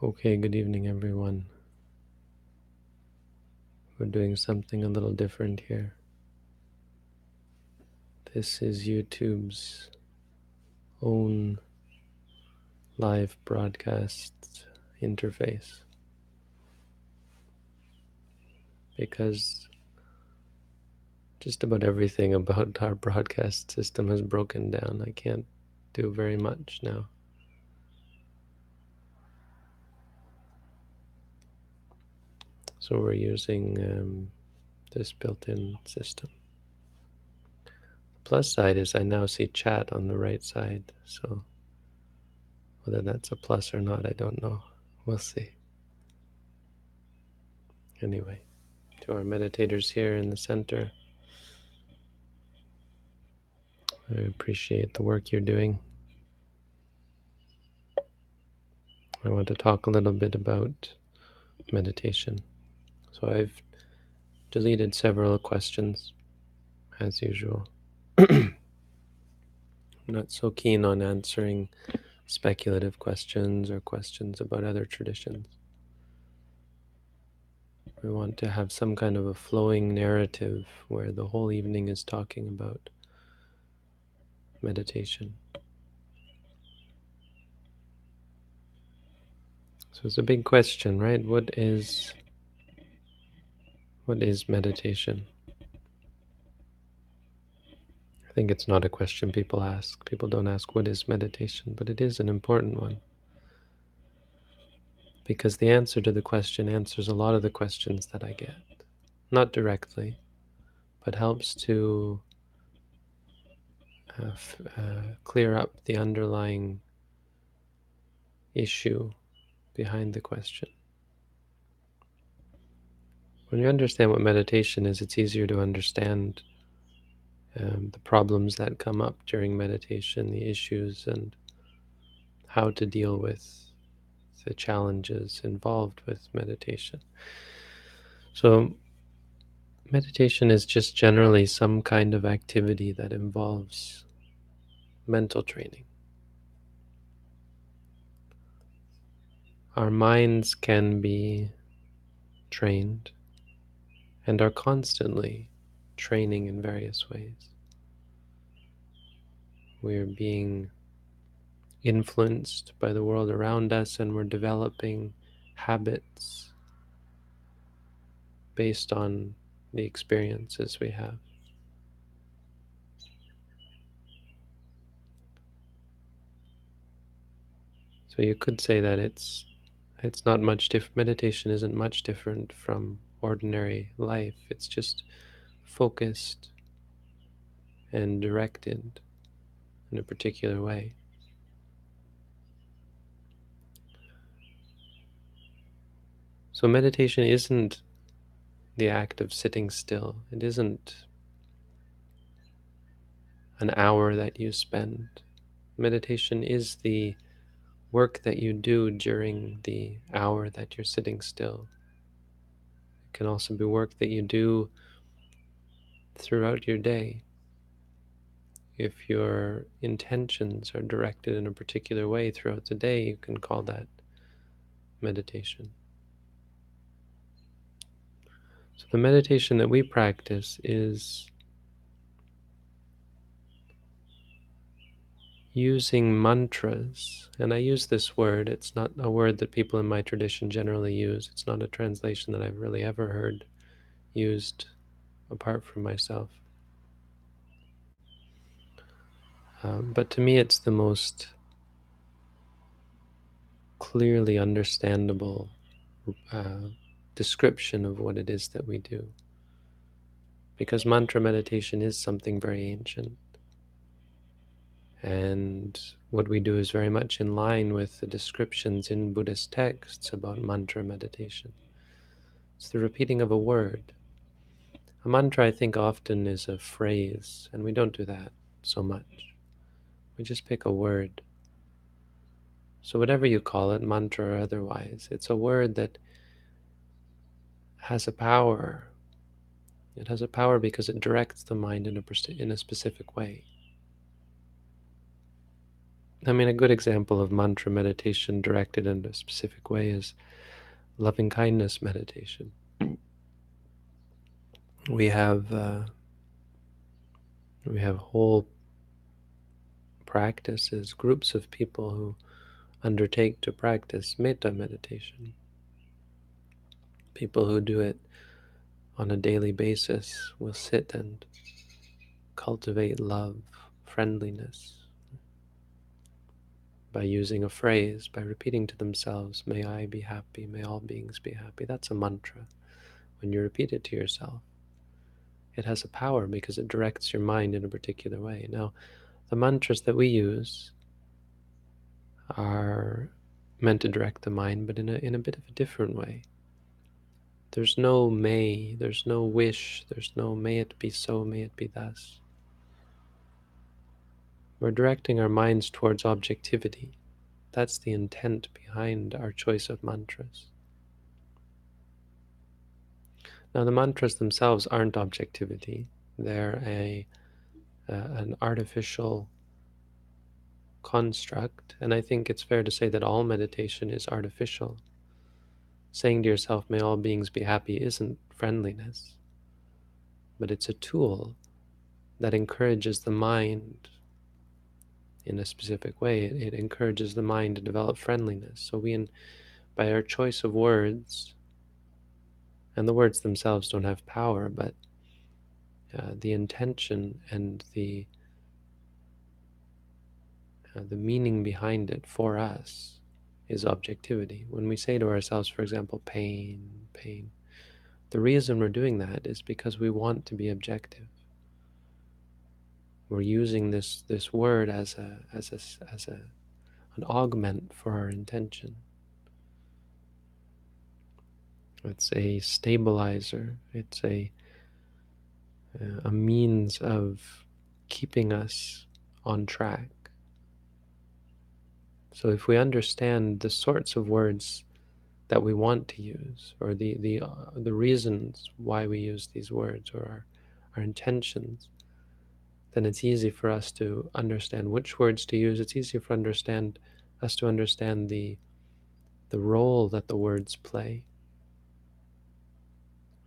Okay, good evening, everyone. We're doing something a little different here. This is YouTube's own live broadcast interface because just about everything about our broadcast system has broken down. I can't do very much now. So we're using this built-in system. The plus side is I now see chat on the right side, so whether that's a plus or not, I don't know. We'll see. Anyway, to our meditators here in the center, I appreciate the work you're doing. I want to talk a little bit about meditation. So I've deleted several questions, as usual. I'm not so keen on answering speculative questions or questions about other traditions. We want to have some kind of a flowing narrative where the whole evening is talking about meditation. So it's a big question, right? What is meditation? I think it's not a question people ask. People don't ask what is meditation, but it is an important one. Because the answer to the question answers a lot of the questions that I get. Not directly, but helps to clear up the underlying issue behind the question. When you understand what meditation is, it's easier to understand the problems that come up during meditation, the issues, and how to deal with the challenges involved with meditation. So meditation is just generally some kind of activity that involves mental training. Our minds can be trained and are constantly training in various ways. We're being influenced by the world around us, and we're developing habits based on the experiences we have. So you could say that it's not much different. Meditation isn't much different from ordinary life. It's just focused and directed in a particular way. So meditation isn't the act of sitting still. It isn't an hour that you spend. Meditation is the work that you do during the hour that you're sitting still. It can also be work that you do throughout your day. If your intentions are directed in a particular way throughout the day, you can call that meditation. So the meditation that we practice is using mantras. And I use this word. It's not a word that people in my tradition generally use. It's not a translation that I've really ever heard used apart from myself. But to me, it's the most clearly understandable description of what it is that we do. Because mantra meditation is something very ancient. And what we do is very much in line with the descriptions in Buddhist texts about mantra meditation. It's the repeating of a word. A mantra, I think, often is a phrase, and we don't do that so much. We just pick a word. So whatever you call it, mantra or otherwise, it's a word that has a power. It has a power because it directs the mind in a specific way. I mean, a good example of mantra meditation directed in a specific way is loving kindness meditation. We have whole practices, groups of people who undertake to practice metta meditation. People who do it on a daily basis will sit and cultivate love, friendliness, by using a phrase, by repeating to themselves, may I be happy, may all beings be happy. That's a mantra. When you repeat it to yourself, it has a power because it directs your mind in a particular way. Now, the mantras that we use are meant to direct the mind, but in a bit of a different way. There's no may, there's no wish, there's no may it be so, may it be thus. We're directing our minds towards objectivity. That's the intent behind our choice of mantras. Now, the mantras themselves aren't objectivity. They're an artificial construct, and I think it's fair to say that all meditation is artificial. Saying to yourself, may all beings be happy, isn't friendliness, but it's a tool that encourages the mind in a specific way. It encourages the mind to develop friendliness. So by our choice of words, and the words themselves don't have power, but the intention and the meaning behind it for us is objectivity. When we say to ourselves, for example, pain, pain, the reason we're doing that is because we want to be objective. We're using this word as an augment for our intention. It's a stabilizer. It's a means of keeping us on track. So if we understand the sorts of words that we want to use, or the reasons why we use these words, or our intentions, then it's easy for us to understand which words to use. It's easier for us to understand the role that the words play.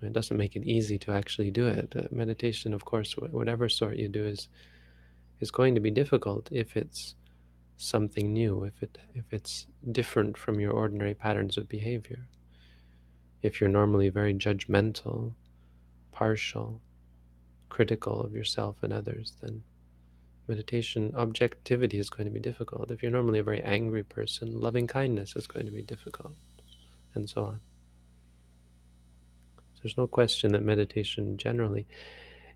It doesn't make it easy to actually do it. Meditation, of course, whatever sort you do, is going to be difficult if it's something new, if it's different from your ordinary patterns of behavior. If you're normally very judgmental, partial, critical of yourself and others, then meditation objectivity is going to be difficult. If you're normally a very angry person, loving kindness is going to be difficult, and so on. There's no question that meditation generally,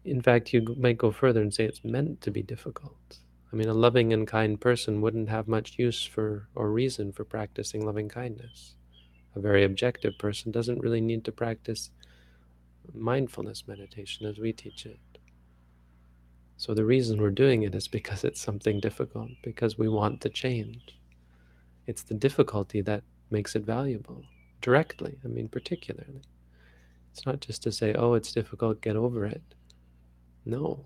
in fact, you might go further and say it's meant to be difficult. I mean, a loving and kind person wouldn't have much use for or reason for practicing loving kindness. A very objective person doesn't really need to practice mindfulness meditation as we teach it. So the reason we're doing it is because it's something difficult, because we want to change. It's the difficulty that makes it valuable, directly, I mean, particularly. It's not just to say, oh, it's difficult, get over it. No,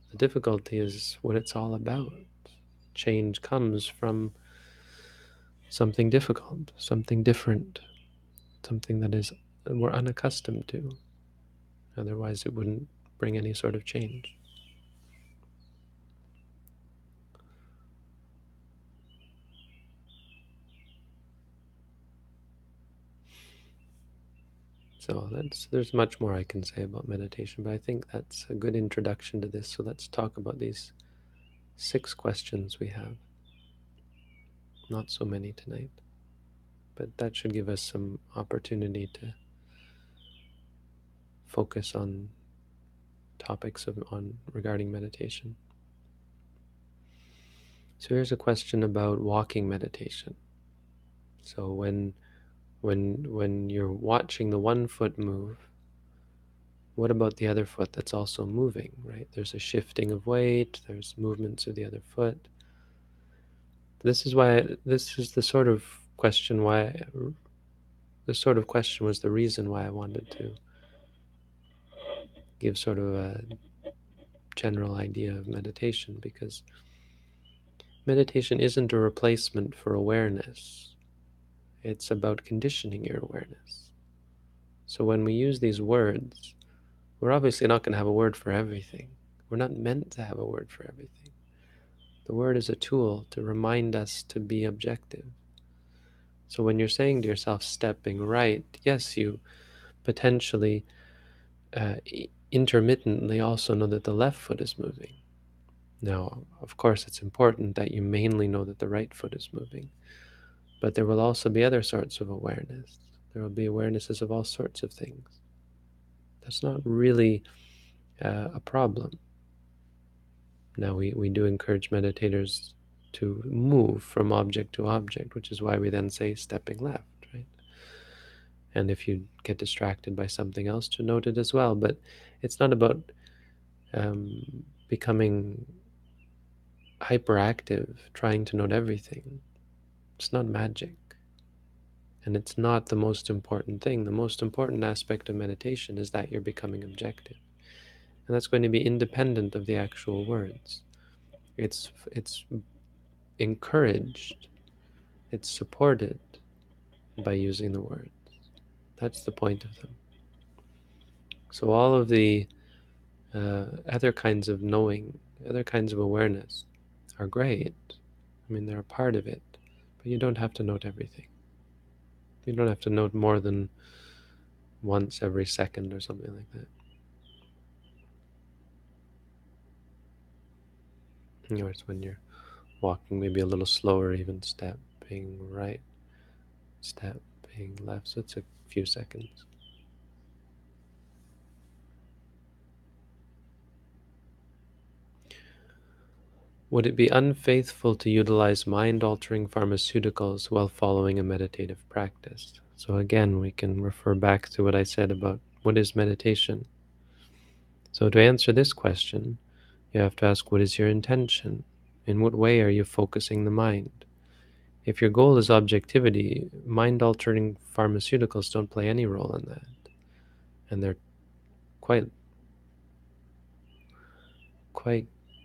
the difficulty is what it's all about. Change comes from something difficult, something different, something that is we're unaccustomed to. Otherwise, it wouldn't bring any sort of change. So there's much more I can say about meditation, but I think that's a good introduction to this. So let's talk about these 6 questions we have. Not so many tonight, but that should give us some opportunity to focus on topics regarding meditation. So here's a question about walking meditation. So when you're watching the one foot move, what about the other foot that's also moving, right? There's a shifting of weight, there's movements of the other foot. This is the sort of question this sort of question was the reason why I wanted to give sort of a general idea of meditation, because meditation isn't a replacement for awareness. It's about conditioning your awareness. So when we use these words, we're obviously not going to have a word for everything. We're not meant to have a word for everything. The word is a tool to remind us to be objective. So when you're saying to yourself, stepping right, yes, you potentially intermittently also know that the left foot is moving. Now, of course, it's important that you mainly know that the right foot is moving, but there will also be other sorts of awareness. There will be awarenesses of all sorts of things. That's not really a problem. Now, we do encourage meditators to move from object to object, which is why we then say stepping left, right? And if you get distracted by something else, to note it as well. But it's not about becoming hyperactive, trying to note everything. It's not magic. And it's not the most important thing. The most important aspect of meditation is that you're becoming objective. And that's going to be independent of the actual words. It's encouraged, it's supported by using the words. That's the point of them. So all of the other kinds of knowing, other kinds of awareness are great. I mean, they're a part of it, but you don't have to note everything. You don't have to note more than once every second or something like that. Or it's when you're walking maybe a little slower, even stepping right, stepping left. So it's a few seconds. Would it be unfaithful to utilize mind-altering pharmaceuticals while following a meditative practice? So again, we can refer back to what I said about what is meditation. So to answer this question, you have to ask, what is your intention? In what way are you focusing the mind? If your goal is objectivity, mind-altering pharmaceuticals don't play any role in that. And they're quite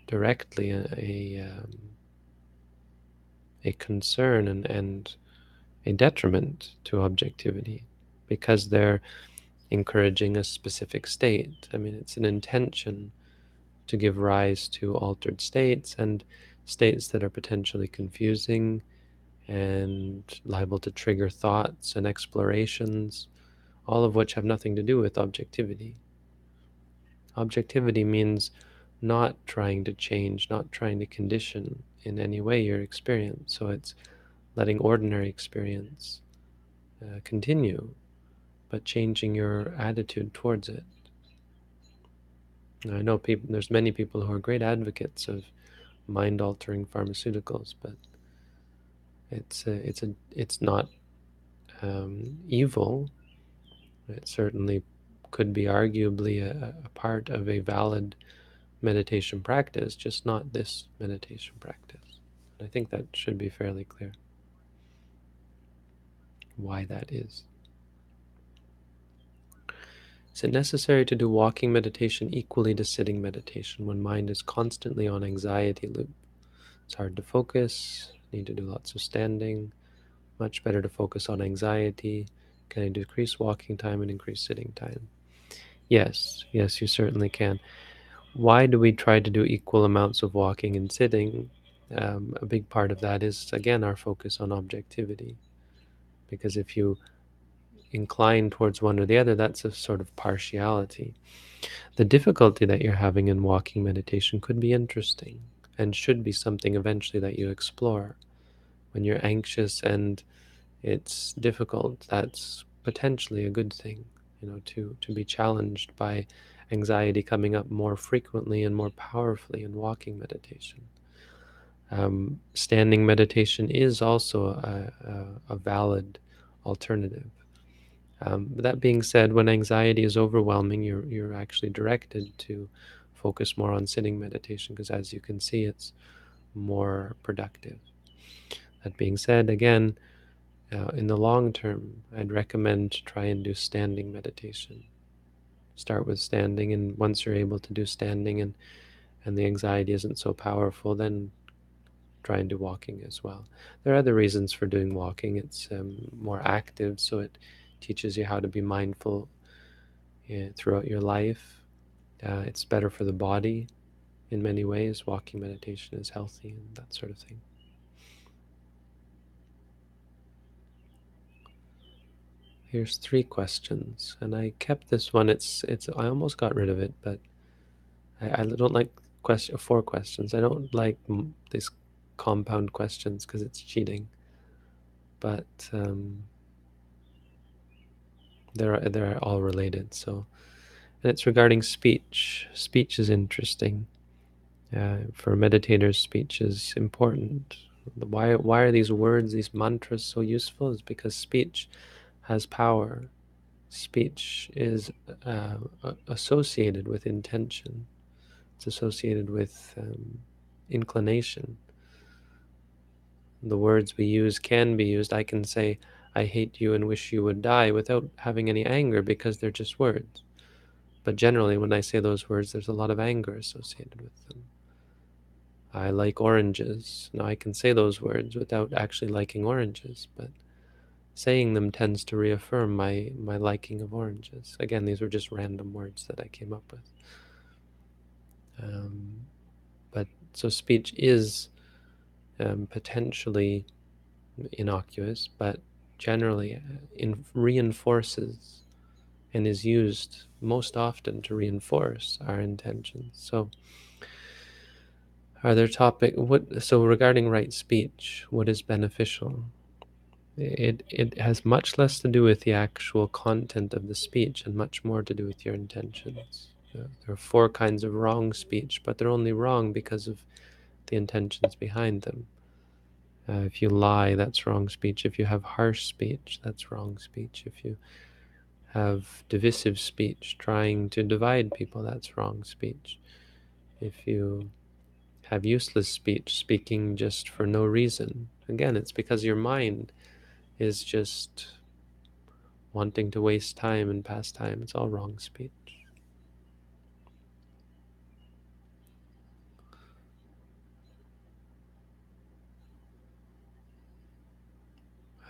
directly a concern and a detriment to objectivity, because they're encouraging a specific state. I mean, it's an intention to give rise to altered states and states that are potentially confusing and liable to trigger thoughts and explorations, all of which have nothing to do with objectivity. Objectivity means not trying to change, not trying to condition in any way your experience. So it's letting ordinary experience continue, but changing your attitude towards it. I know there's many people who are great advocates of mind-altering pharmaceuticals, but it's not evil. It certainly could be arguably a part of a valid meditation practice, just not this meditation practice. And I think that should be fairly clear why that is. Is it necessary to do walking meditation equally to sitting meditation when mind is constantly on anxiety loop? It's hard to focus, need to do lots of standing, much better to focus on anxiety. Can I decrease walking time and increase sitting time? Yes, yes, you certainly can. Why do we try to do equal amounts of walking and sitting? A big part of that is, again, our focus on objectivity. Because if you incline towards one or the other, that's a sort of partiality. The difficulty that you're having in walking meditation could be interesting and should be something eventually that you explore. When you're anxious and it's difficult, that's potentially a good thing, to be challenged by anxiety coming up more frequently and more powerfully in walking meditation. Standing meditation is also a valid alternative. But that being said, when anxiety is overwhelming, you're actually directed to focus more on sitting meditation, because as you can see, it's more productive. That being said, again, in the long term, I'd recommend to try and do standing meditation. Start with standing, and once you're able to do standing and the anxiety isn't so powerful, then try and do walking as well. There are other reasons for doing walking. It's more active, so it teaches you how to be mindful throughout your life. It's better for the body in many ways. Walking meditation is healthy and that sort of thing. Here's 3 questions, and I kept this one. It's I almost got rid of it, but I don't like 4 questions. I don't like these compound questions because it's cheating. But they're all related. So, and it's regarding speech. Speech is interesting. For meditators, speech is important. Why are these words, these mantras, so useful? Is because speech has power. Speech is associated with intention. It's associated with inclination. The words we use can be used. I can say, I hate you and wish you would die without having any anger because they're just words. But generally, when I say those words, there's a lot of anger associated with them. I like oranges. Now, I can say those words without actually liking oranges, but saying them tends to reaffirm my liking of oranges. Again, these were just random words that I came up with. But so speech is potentially innocuous, but generally reinforces and is used most often to reinforce our intentions. So, are there so regarding right speech, what is beneficial? It has much less to do with the actual content of the speech and much more to do with your intentions. There are 4 kinds of wrong speech, but they're only wrong because of the intentions behind them. If you lie, that's wrong speech. If you have harsh speech, that's wrong speech. If you have divisive speech, trying to divide people, that's wrong speech. If you have useless speech, speaking just for no reason, again, it's because your mind is just wanting to waste time and pass time. It's all wrong speech.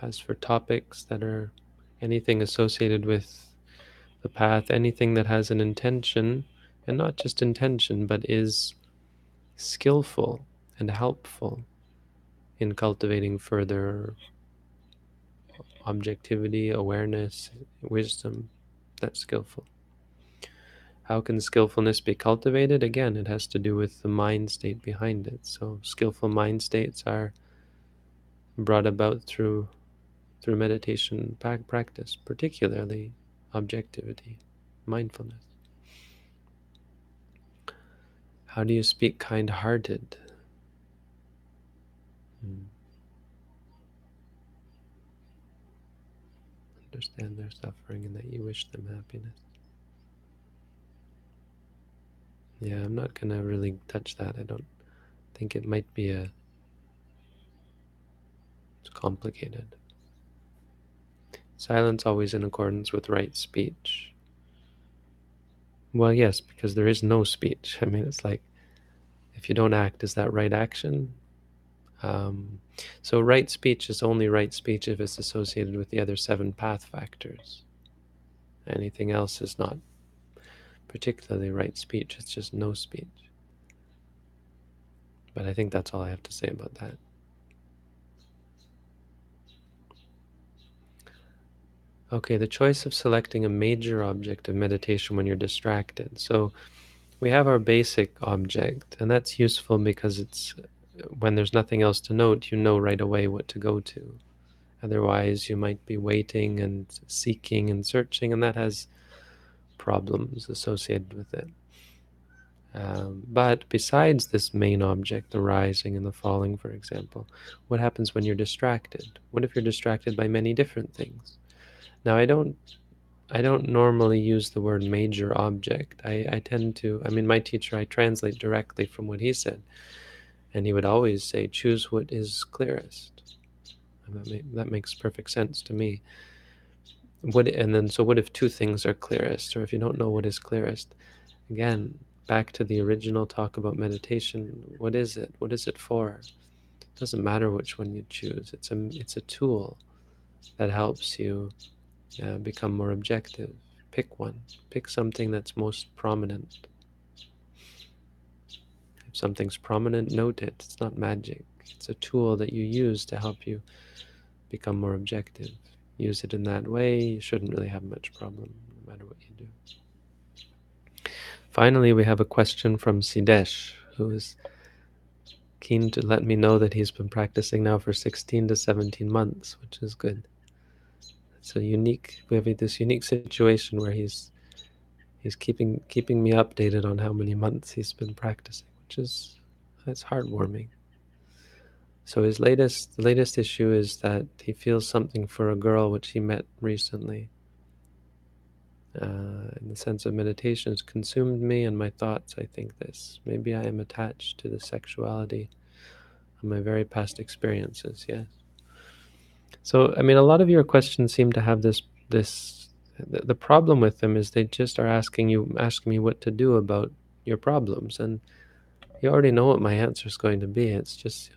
As for topics that are anything associated with the path, anything that has an intention, and not just intention, but is skillful and helpful in cultivating further objectivity, awareness, wisdom, that's skillful. How can skillfulness be cultivated? Again, it has to do with the mind state behind it. So skillful mind states are brought about through meditation practice, particularly objectivity, mindfulness. How do you speak kind-hearted? Understand their suffering and that you wish them happiness. Yeah, I'm not going to really touch that. I don't think it might be it's complicated. Silence always in accordance with right speech. Well, yes, because there is no speech. I mean, it's like, if you don't act, is that right action? So right speech is only right speech if it's associated with the other 7 path factors. Anything else is not particularly right speech. It's just no speech. But I think that's all I have to say about that. Okay, the choice of selecting a major object of meditation when you're distracted. So we have our basic object, and that's useful because it's when there's nothing else to note, you know right away what to go to. Otherwise, you might be waiting and seeking and searching, and that has problems associated with it. But besides this main object, the rising and the falling, for example, what happens when you're distracted? What if you're distracted by many different things? Now, I don't normally use the word major object. I tend to, I mean, my teacher, I translate directly from what he said, and he would always say, choose what is clearest. And that makes perfect sense to me. So what if 2 things are clearest, or if you don't know what is clearest? Again, back to the original talk about meditation. What is it? What is it for? Doesn't matter which one you choose. It's a tool that helps you become more objective. Pick one. Pick something that's most prominent. If something's prominent, note it. It's not magic. It's a tool that you use to help you become more objective. Use it in that way, you shouldn't really have much problem, no matter what you do. Finally, we have a question from Sidesh, who is keen to let me know that he's been practicing now for 16 to 17 months, which is good. It's a unique, we have this unique situation where he's keeping me updated on how many months he's been practicing, which is, it's heartwarming. So his latest issue is that he feels something for a girl which he met recently. In the sense of meditation has consumed me and my thoughts. I think this. Maybe I am attached to the sexuality of my very past experiences. Yes. So I mean, a lot of your questions seem to have this. The problem with them is they just are asking me what to do about your problems, and you already know what my answer is going to be. It's just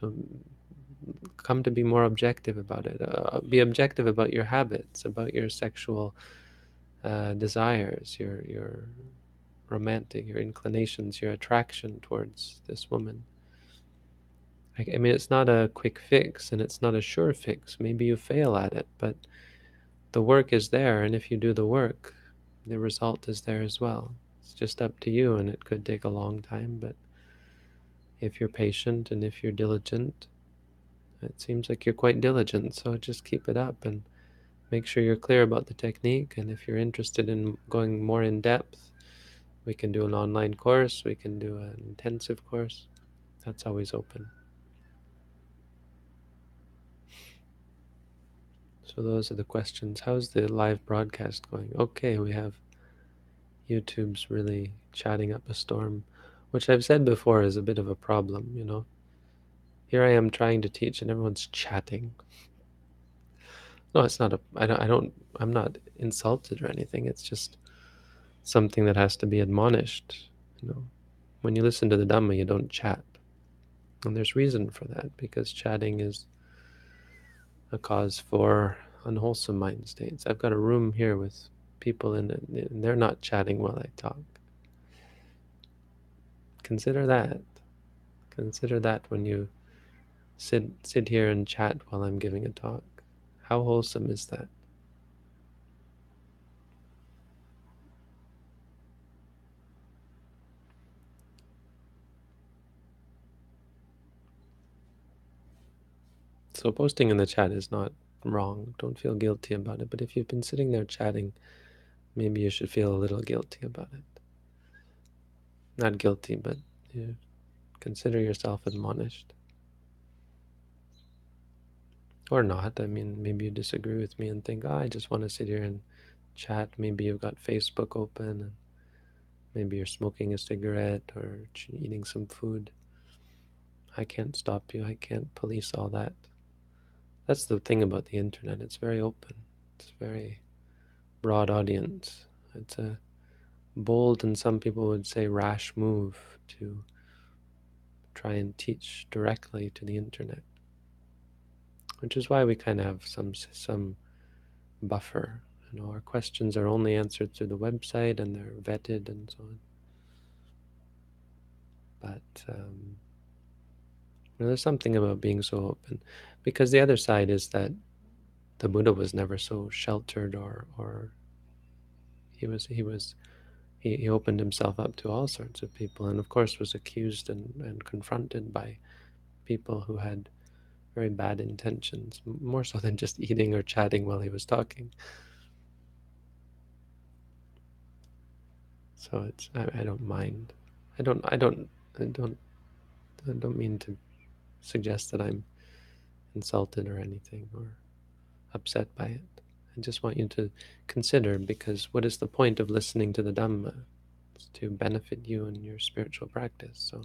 come to be more objective about it. Be objective about your habits, about your sexual desires, your romantic, your inclinations, your attraction towards this woman. I mean, it's not a quick fix and it's not a sure fix. Maybe you fail at it, but the work is there, and if you do the work, the result is there as well. It's just up to you, and it could take a long time, but if you're patient and if you're diligent, it seems like you're quite diligent, so just keep it up and make sure you're clear about the technique. And if you're interested in going more in depth, we can do an online course, we can do an intensive course. That's always open. So those are the questions. How's the live broadcast going? Okay, we have YouTube's really chatting up a storm, which I've said before is a bit of a problem, you know. Here I am trying to teach and everyone's chatting. No, it's not I'm not insulted or anything. It's just something that has to be admonished, you know. When you listen to the Dhamma, you don't chat. And there's reason for that, because chatting is a cause for unwholesome mind states. I've got a room here with people in it, and they're not chatting while I talk. Consider that. Consider that when you sit here and chat while I'm giving a talk. How wholesome is that? So posting in the chat is not wrong. Don't feel guilty about it. But if you've been sitting there chatting, maybe you should feel a little guilty about it. Not guilty, but you consider yourself admonished. Or not. I mean, maybe you disagree with me and think, oh, I just want to sit here and chat. Maybe you've got Facebook open, and maybe you're smoking a cigarette or eating some food. I can't stop you. I can't police all that. That's the thing about the internet. It's very open. It's very broad audience. It's a bold, and some people would say rash move to try and teach directly to the internet, which is why we kind of have some buffer. You know, our questions are only answered through the website, and they're vetted and so on. But there's something about being so open, because the other side is that the Buddha was never so sheltered, or he opened himself up to all sorts of people, and of course was accused and confronted by people who had very bad intentions, more so than just eating or chatting while he was talking. So it's I don't mind. I don't I don't I don't I don't mean to suggest that I'm insulted or anything or upset by it. I just want you to consider, because what is the point of listening to the Dhamma? It's to benefit you in your spiritual practice. So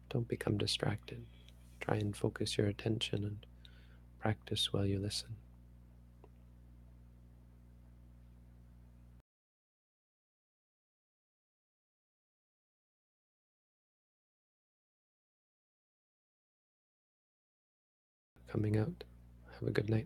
don't become distracted. Try and focus your attention and practice while you listen. coming out. Have a good night.